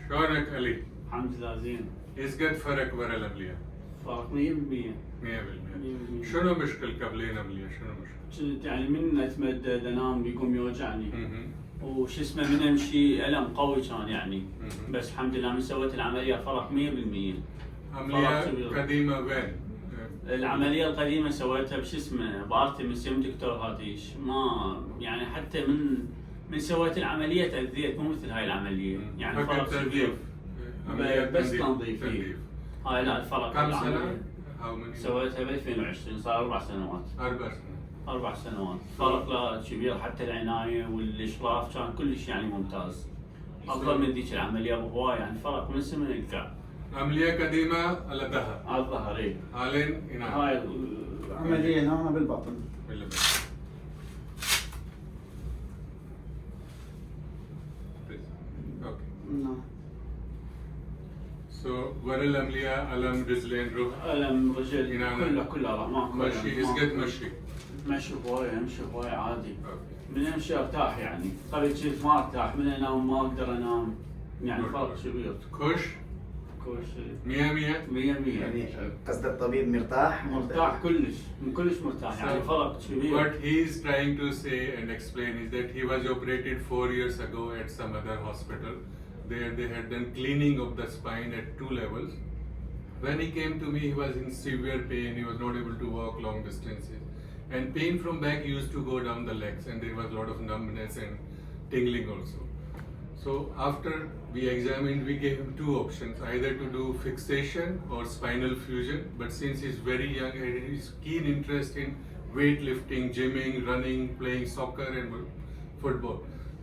شلونك علي؟ الحمد لله زين. ايش قد فرق ورا العملية؟ فرق 100%. 100%. شنو مشكلة قبل العملية؟ شنو مشكلة؟ كنت يعني من اتمدد انام بيقوم يوجعني مهم. وش اسمه من امشي الم قوي كان يعني. مهم. بس الحمد لله من سويت العمليه فرق 100%. عملية كبير. قديمة وين؟ العمليه القديمه سويتها بش اسمه بارتمس يم دكتور هاتيش ما يعني حتى من سويت العمليه تاذيت مو مثل هاي العمليه يعني فقط فرق كبير. عملية بس تنظيف هاي لا الفرق كم العملية. سنة؟ أو من سويتها ب 2020 صار 4 سنوات. 4 سنين. 4 سنوات فرق لا كبير حتى العنايه والاشراف كان كلش يعني ممتاز افضل من ذيك العمليه بهواي يعني فرق من سمن الكعب. عملية قديمة على ظهر. على الظهر اي. حاليا هنا. هاي عملية هنا بالبطن. اوكي. نعم. سو ورا العملية ألم رجلين روح. الم رجل هنا كله لا ماكو مشي ايش قد مشي؟ مشي هواي امشي هواي عادي. اوكي. من امشي ارتاح يعني قبل كنت ما ارتاح من انام ما اقدر انام يعني فرق كبير. كش كل 100 100 يعني قصد الطبيب مرتاح؟ مرتاح كلش من كلش مرتاح يعني فرق كبير. What he is trying to say and explain is that he was operated 4 years ago at some other hospital. There they had done cleaning of the spine at 2 levels. When he came to me, he was in severe pain. He was not able to walk long distances, and pain from back used to go down the legs, and there was a lot of numbness and tingling also. So after we examined, we gave him 2 options, either to do fixation or spinal fusion. But since he's very young and he's keen interest in weightlifting, gymming, running, playing soccer and football,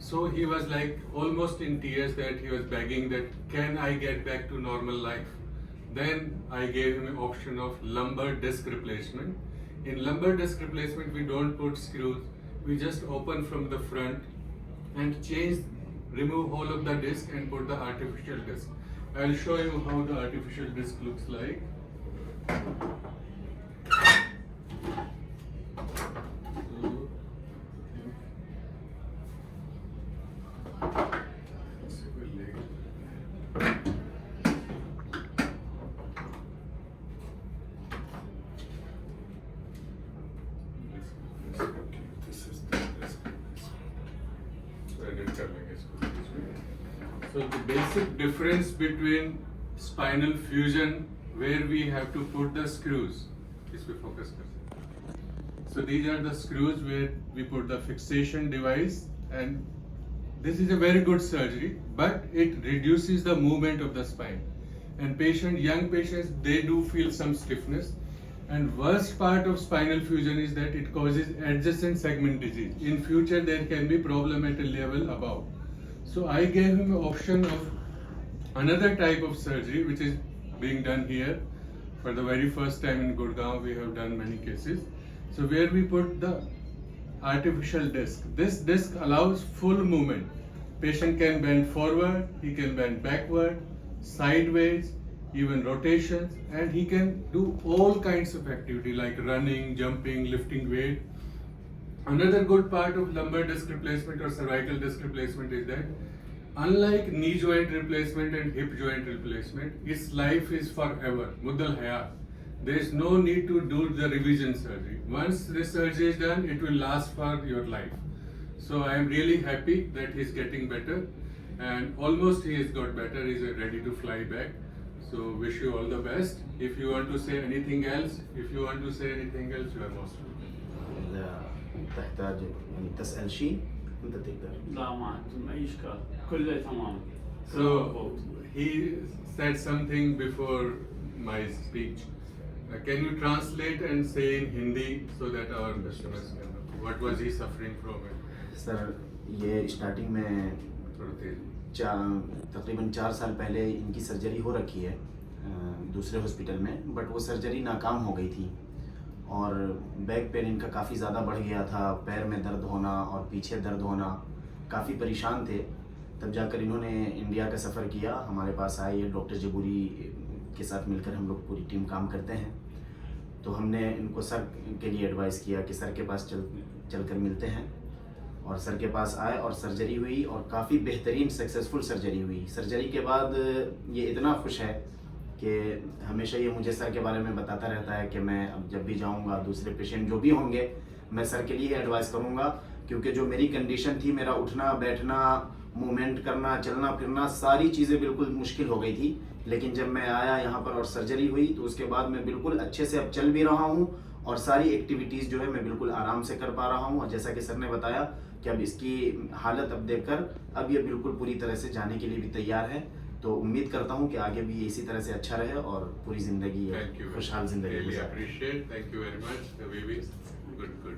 so he was like almost in tears that he was begging that can I get back to normal life. Then I gave him an option of lumbar disc replacement. In lumbar disc replacement, we don't put screws. We just open from the front and remove whole of the disc and put the artificial disc. I'll show you how the artificial disc looks like. So the basic difference between spinal fusion, where we have to put the screws, is we focus. So these are the screws where we put the fixation device, and this is a very good surgery, but it reduces the movement of the spine. And young patients, they do feel some stiffness. And worst part of spinal fusion is that it causes adjacent segment disease. In future, there can be problem at a level above. So I gave him an option of another type of surgery, which is being done here. For the very first time in Gurgaon, we have done many cases. So where we put the artificial disc. This disc allows full movement. Patient can bend forward, he can bend backward, sideways, even rotations, and he can do all kinds of activity like running, jumping, lifting weight. Another good part of lumbar disc replacement or cervical disc replacement is that unlike knee joint replacement and hip joint replacement, its life is forever, muddal hayat. There is no need to do the revision surgery. Once the surgery is done, it will last for your life. So I am really happy that he is getting better, and almost he has got better. He is ready to fly back. So wish you all the best. If you want to say anything else, you are most welcome. إذا تحتاج يعني تسأل شيء أنت تقدر. لا ما عندهم اي اشكال كله تمام. So he said something before my speech. Can you translate and say in Hindi so that our customers can know what was he suffering from? Sir ये starting में तकरीबन 4 साल पहले इनकी surgery हो रखी है दूसरे हॉस्पिटल में, बट वो सर्जरी नाकाम हो गई थी और बैक पेन इनका काफ़ी ज़्यादा बढ़ गया था, पैर में दर्द होना और पीछे दर्द होना, काफ़ी परेशान थे। तब जाकर इन्होंने इंडिया का सफ़र किया, हमारे पास आए। ये डॉक्टर जबूरी के साथ मिलकर हम लोग पूरी टीम काम करते हैं। तो हमने इनको सर के लिए एडवाइस किया कि सर के पास चल कर मिलते हैं और सर के पास आए और सर्जरी हुई और काफ़ी बेहतरीन सक्सेसफुल सर्जरी हुई। सर्जरी के बाद ये इतना खुश है कि हमेशा ये मुझे सर के बारे में बताता रहता है कि मैं अब जब भी जाऊंगा दूसरे पेशेंट जो भी होंगे मैं सर के लिए एडवाइस करूंगा, क्योंकि जो मेरी कंडीशन थी, मेरा उठना बैठना, मूवमेंट करना, चलना फिरना, सारी चीज़ें बिल्कुल मुश्किल हो गई थी। लेकिन जब मैं आया यहाँ पर और सर्जरी हुई तो उसके बाद मैं बिल्कुल अच्छे से अब चल भी रहा हूँ और सारी एक्टिविटीज़ जो है मैं बिल्कुल आराम से कर पा रहा हूँ। और जैसा कि सर ने बताया कि अब इसकी हालत अब देखकर अब ये बिल्कुल पूरी तरह से जाने के लिए भी तैयार है। तो उम्मीद करता हूँ कि आगे भी इसी तरह से अच्छा रहे और पूरी ज़िंदगी Thank you. खुशहाल ज़िंदगी Really गुजारे। appreciate. Thank you very much, babies. Good, good.